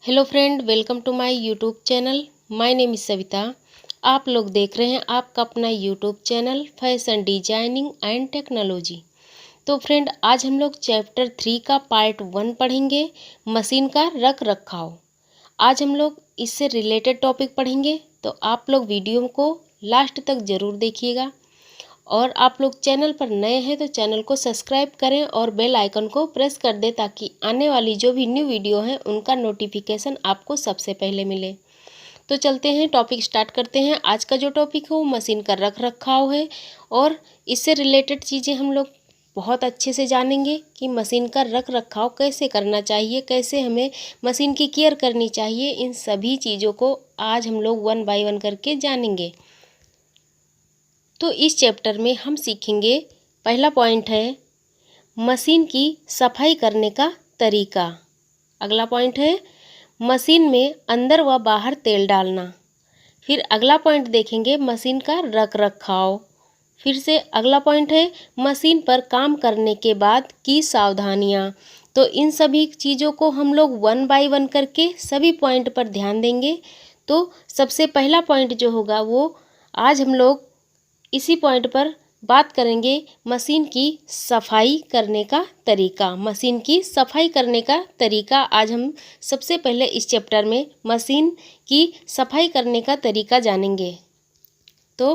Hello friend, welcome to my YouTube channel. My name is Savita. आप लोग देख रहे हैं आपका अपना YouTube channel fashion designing and technology. तो फ्रेंड, आज हम लोग चैप्टर 3 का पार्ट 1 पढ़ेंगे, मशीन का रख रखाव। आज हम लोग इससे रिलेटेड टॉपिक पढ़ेंगे, तो आप लोग वीडियो को लास्ट तक ज़रूर देखिएगा। और आप लोग चैनल पर नए हैं तो चैनल को सब्सक्राइब करें और बेल आइकन को प्रेस कर दें ताकि आने वाली जो भी न्यू वीडियो है उनका नोटिफिकेशन आपको सबसे पहले मिले। तो चलते हैं, टॉपिक स्टार्ट करते हैं। आज का जो टॉपिक है वो मशीन का रख रखाव है और इससे रिलेटेड चीज़ें हम लोग बहुत अच्छे से जानेंगे कि मशीन का रख रखाव कैसे करना चाहिए, कैसे हमें मशीन की केयर करनी चाहिए। इन सभी चीज़ों को आज हम लोग 1 बाय 1 करके जानेंगे। तो इस चैप्टर में हम सीखेंगे, पहला पॉइंट है मशीन की सफाई करने का तरीका। अगला पॉइंट है मशीन में अंदर व बाहर तेल डालना। फिर अगला पॉइंट देखेंगे मशीन का रख रखाव। फिर से अगला पॉइंट है मशीन पर काम करने के बाद की सावधानियाँ। तो इन सभी चीज़ों को हम लोग 1 बाय 1 करके सभी पॉइंट पर ध्यान देंगे। तो सबसे पहला पॉइंट जो होगा वो आज हम लोग इसी पॉइंट पर बात करेंगे, मशीन की सफाई करने का तरीका। मशीन की सफाई करने का तरीका आज हम सबसे पहले इस चैप्टर में मशीन की सफाई करने का तरीका जानेंगे। तो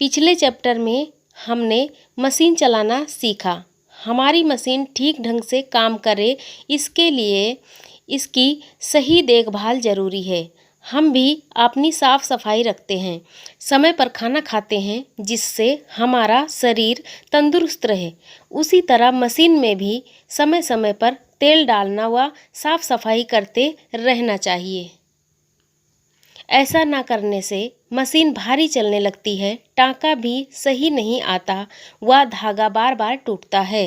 पिछले चैप्टर में हमने मशीन चलाना सीखा। हमारी मशीन ठीक ढंग से काम करे, इसके लिए इसकी सही देखभाल जरूरी है। हम भी अपनी साफ सफाई रखते हैं, समय पर खाना खाते हैं जिससे हमारा शरीर तंदुरुस्त रहे। उसी तरह मशीन में भी समय समय पर तेल डालना व साफ सफाई करते रहना चाहिए। ऐसा ना करने से मशीन भारी चलने लगती है, टाँका भी सही नहीं आता व धागा बार बार टूटता है।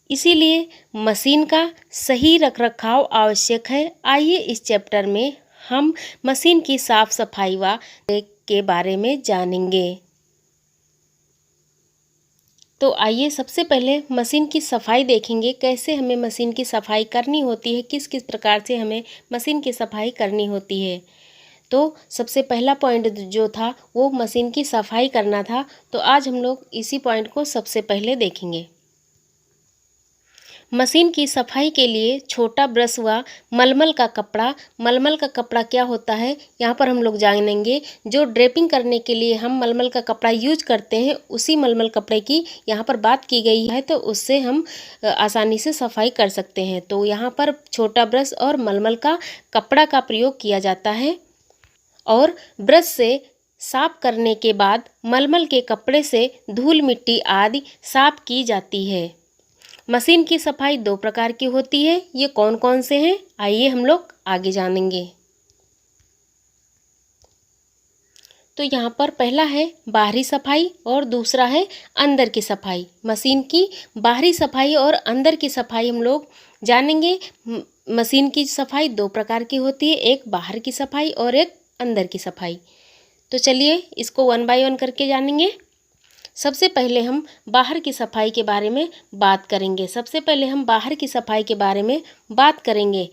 इसीलिए मशीन का सही रखरखाव आवश्यक है। आइए इस चैप्टर में हम मशीन की साफ सफाई व के बारे में जानेंगे। तो आइए सबसे पहले मशीन की सफाई देखेंगे, कैसे हमें मशीन की सफाई करनी होती है, किस किस प्रकार से हमें मशीन की सफाई करनी होती है। तो सबसे पहला पॉइंट जो था वो मशीन की सफाई करना था। तो आज हम लोग इसी पॉइंट को सबसे पहले देखेंगे। मशीन की सफाई के लिए छोटा ब्रश व मलमल का कपड़ा। मलमल का कपड़ा क्या होता है यहाँ पर हम लोग जानेंगे। जो ड्रेपिंग करने के लिए हम मलमल का कपड़ा यूज करते हैं, उसी मलमल कपड़े की यहाँ पर बात की गई है, तो उससे हम आसानी से सफाई कर सकते हैं। तो यहाँ पर छोटा ब्रश और मलमल का कपड़ा का प्रयोग किया जाता है और ब्रश से साफ करने के बाद मलमल के कपड़े से धूल मिट्टी आदि साफ की जाती है। मशीन की सफाई 2 प्रकार की होती है। ये कौन कौन से हैं आइए हम लोग आगे जानेंगे। तो यहाँ पर पहला है बाहरी सफाई और दूसरा है अंदर की सफाई। मशीन की बाहरी सफाई और अंदर की सफाई हम लोग जानेंगे। मशीन की सफाई 2 प्रकार की होती है, एक बाहर की सफाई और एक अंदर की सफाई। तो चलिए इसको 1 बाय 1 करके जानेंगे। सबसे पहले हम बाहर की सफाई के बारे में बात करेंगे। सबसे पहले हम बाहर की सफाई के बारे में बात करेंगे।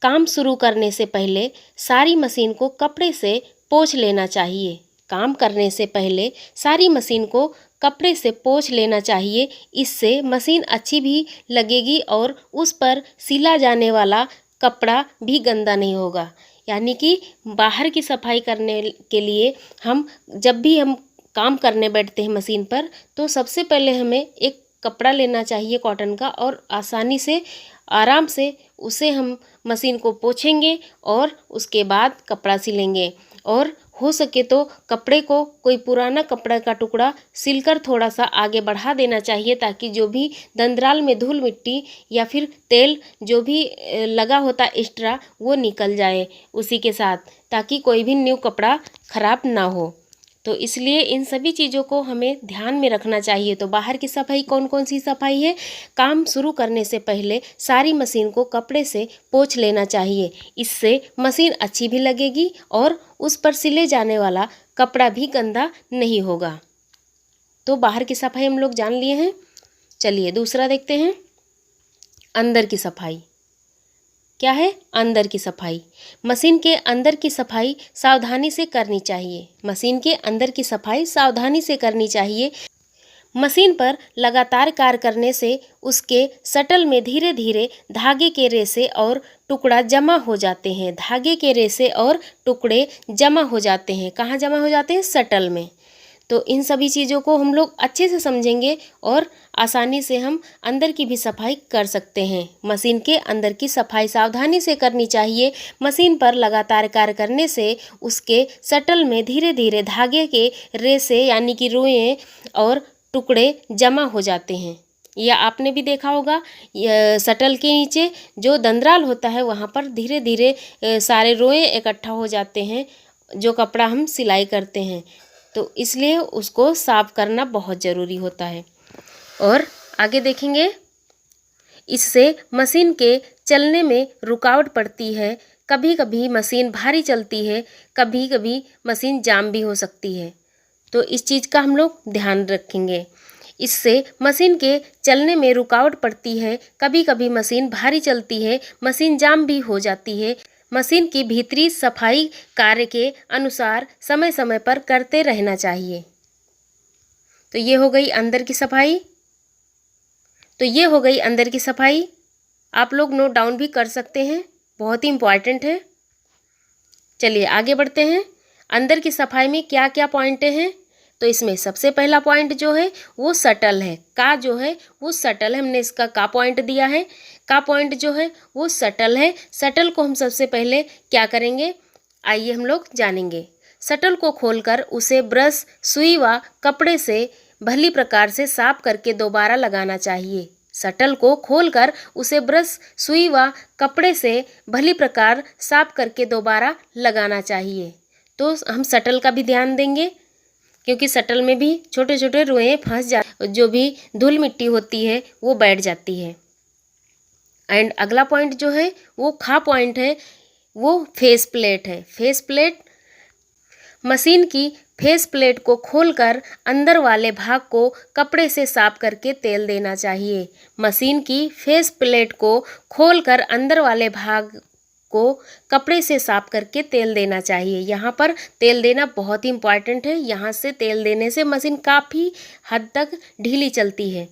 काम शुरू करने से पहले सारी मशीन को कपड़े से पोंछ लेना चाहिए। काम करने से पहले सारी मशीन को कपड़े से पोंछ लेना चाहिए। इससे मशीन अच्छी भी लगेगी और उस पर सिला जाने वाला कपड़ा भी गंदा नहीं होगा। यानी कि बाहर की सफाई करने के लिए हम जब भी हम काम करने बैठते हैं मशीन पर, तो सबसे पहले हमें एक कपड़ा लेना चाहिए कॉटन का और आसानी से आराम से उसे हम मशीन को पोंछेंगे और उसके बाद कपड़ा सिलेंगे। और हो सके तो कपड़े को कोई पुराना कपड़ा का टुकड़ा सिलकर थोड़ा सा आगे बढ़ा देना चाहिए, ताकि जो भी दंदराल में धूल मिट्टी या फिर तेल जो भी लगा होता एक्स्ट्रा वो निकल जाए उसी के साथ, ताकि कोई भी न्यू कपड़ा खराब ना हो। तो इसलिए इन सभी चीज़ों को हमें ध्यान में रखना चाहिए। तो बाहर की सफाई कौन कौन सी सफाई है? काम शुरू करने से पहले सारी मशीन को कपड़े से पोंछ लेना चाहिए। इससे मशीन अच्छी भी लगेगी और उस पर सिले जाने वाला कपड़ा भी गंदा नहीं होगा। तो बाहर की सफाई हम लोग जान लिए हैं। चलिए दूसरा देखते हैं, अंदर की सफाई। क्या है? अंदर की सफाई। मशीन के अंदर की सफाई सावधानी से करनी चाहिए। मशीन के अंदर की सफाई सावधानी से करनी चाहिए। मशीन पर लगातार कार्य करने से उसके शटल में धीरे धीरे धागे के रेशे और टुकड़ा जमा हो जाते हैं। धागे के रेशे और टुकड़े जमा हो जाते हैं। कहाँ जमा हो जाते हैं? शटल में। तो इन सभी चीज़ों को हम लोग अच्छे से समझेंगे और आसानी से हम अंदर की भी सफाई कर सकते हैं। मशीन के अंदर की सफाई सावधानी से करनी चाहिए। मशीन पर लगातार कार्य करने से उसके शटल में धीरे धीरे धागे के रेशे यानी कि रुएं और टुकड़े जमा हो जाते हैं। या आपने भी देखा होगा शटल के नीचे जो दंदराल होता है वहाँ पर धीरे धीरे सारे रोएं इकट्ठा हो जाते हैं जो कपड़ा हम सिलाई करते हैं। तो इसलिए उसको साफ करना बहुत ज़रूरी होता है। और आगे देखेंगे, इससे मशीन के चलने में रुकावट पड़ती है। कभी कभी मशीन भारी चलती है, कभी कभी मशीन जाम भी हो सकती है। तो इस चीज़ का हम लोग ध्यान रखेंगे। इससे मशीन के चलने में रुकावट पड़ती है। कभी कभी मशीन भारी चलती है, मशीन जाम भी हो जाती है। मशीन की भीतरी सफाई कार्य के अनुसार समय समय पर करते रहना चाहिए। तो ये हो गई अंदर की सफाई। आप लोग नोट डाउन भी कर सकते हैं, बहुत ही इम्पॉर्टेंट है। चलिए आगे बढ़ते हैं। अंदर की सफाई में क्या क्या पॉइंटें हैं? तो इसमें सबसे पहला पॉइंट जो है वो शटल है। का जो है वो शटल है। हमने इसका का पॉइंट दिया है। का पॉइंट जो है वो शटल है। शटल को हम सबसे पहले क्या करेंगे, आइए हम लोग जानेंगे। शटल को खोलकर उसे ब्रश, सुई व कपड़े से भली प्रकार से साफ करके दोबारा लगाना चाहिए। शटल को खोलकर उसे ब्रश, सुई व कपड़े से भली प्रकार साफ करके दोबारा लगाना चाहिए। तो हम शटल का भी ध्यान देंगे क्योंकि शटल में भी छोटे छोटे रुएं फंस जाते, जो भी धूल मिट्टी होती है वो बैठ जाती है। एंड अगला पॉइंट जो है वो खा पॉइंट है, वो फेस प्लेट है। फेस प्लेट, मशीन की फेस प्लेट को खोलकर अंदर वाले भाग को कपड़े से साफ करके तेल देना चाहिए। मशीन की फेस प्लेट को खोलकर अंदर वाले भाग को कपड़े से साफ करके तेल देना चाहिए। यहाँ पर तेल देना बहुत ही इम्पॉर्टेंट है। यहाँ से तेल देने से मशीन काफ़ी हद तक ढीली चलती है।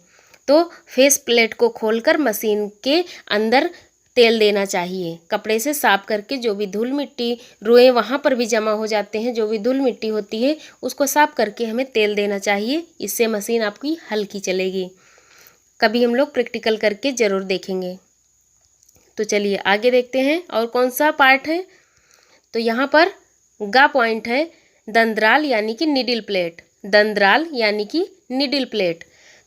तो फेस प्लेट को खोलकर मशीन के अंदर तेल देना चाहिए। कपड़े से साफ करके जो भी धूल मिट्टी, रुएं वहाँ पर भी जमा हो जाते हैं, जो भी धूल मिट्टी होती है उसको साफ करके हमें तेल देना चाहिए। इससे मशीन आपकी हल्की चलेगी। कभी हम लोग प्रैक्टिकल करके ज़रूर देखेंगे। तो चलिए आगे देखते हैं और कौन सा पार्ट है। तो यहाँ पर गा पॉइंट है दंदराल यानी कि निडिल प्लेट। दंदराल यानी कि निडिल प्लेट।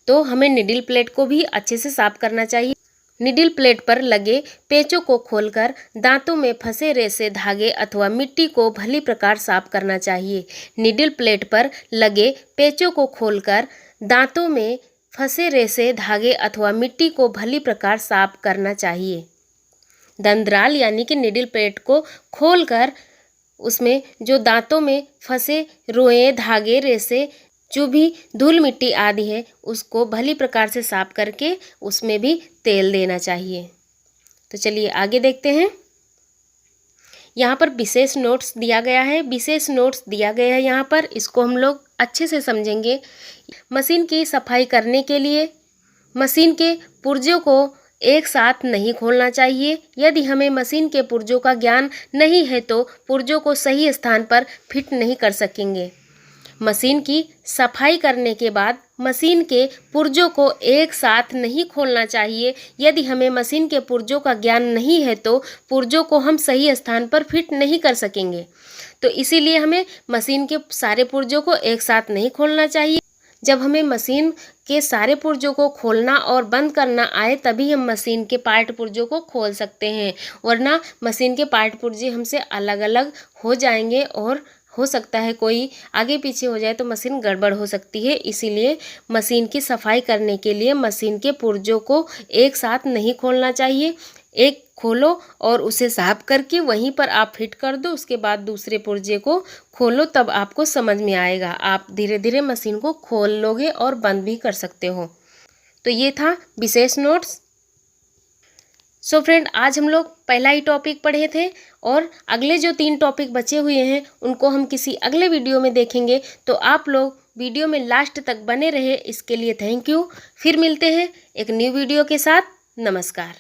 तो हमें निडिल प्लेट को भी अच्छे से साफ करना चाहिए। निडिल प्लेट पर लगे पेचों को खोलकर दांतों में फंसे रेशे, धागे अथवा मिट्टी को भली प्रकार साफ करना चाहिए। निडिल प्लेट पर लगे पेचों को खोलकर दांतों में फंसे रेशे, धागे अथवा मिट्टी को भली प्रकार साफ करना चाहिए। दंदराल यानी कि निडिल प्लेट को खोलकर उसमें जो दांतों में फंसे रोएं, धागे, रेशे, जो भी धूल मिट्टी आदि है उसको भली प्रकार से साफ करके उसमें भी तेल देना चाहिए। तो चलिए आगे देखते हैं। यहाँ पर विशेष नोट्स दिया गया है। विशेष नोट्स दिया गया है यहाँ पर, इसको हम लोग अच्छे से समझेंगे। मशीन की सफाई करने के लिए मशीन के पुर्जों को एक साथ नहीं खोलना चाहिए। यदि हमें मशीन के पुर्जों का ज्ञान नहीं है तो पुर्जों को सही स्थान पर फिट नहीं कर सकेंगे। मशीन की सफाई करने के बाद मशीन के पुर्जों को एक साथ नहीं खोलना चाहिए। यदि हमें मशीन के पुर्जों का ज्ञान नहीं है तो पुर्जों को हम सही स्थान पर फिट नहीं कर सकेंगे। तो इसीलिए हमें मशीन के सारे पुर्जों को एक साथ नहीं खोलना चाहिए। जब हमें मशीन के सारे पुर्जों को खोलना और बंद करना आए तभी हम मशीन के पार्ट पुर्जों को खोल सकते हैं, वरना मशीन के पार्ट पुर्जे हमसे अलग अलग हो जाएंगे और हो सकता है कोई आगे पीछे हो जाए तो मशीन गड़बड़ हो सकती है। इसीलिए मशीन की सफाई करने के लिए मशीन के पुर्जों को एक साथ नहीं खोलना चाहिए। एक खोलो और उसे साफ करके वहीं पर आप फिट कर दो, उसके बाद दूसरे पुर्जे को खोलो, तब आपको समझ में आएगा। आप धीरे धीरे मशीन को खोल लोगे और बंद भी कर सकते हो। तो ये था विशेष नोट्स। सो फ्रेंड, आज हम लोग पहला ही टॉपिक पढ़े थे और अगले जो 3 टॉपिक बचे हुए हैं उनको हम किसी अगले वीडियो में देखेंगे। तो आप लोग वीडियो में लास्ट तक बने रहे, इसके लिए थैंक यू। फिर मिलते हैं एक न्यू वीडियो के साथ। नमस्कार।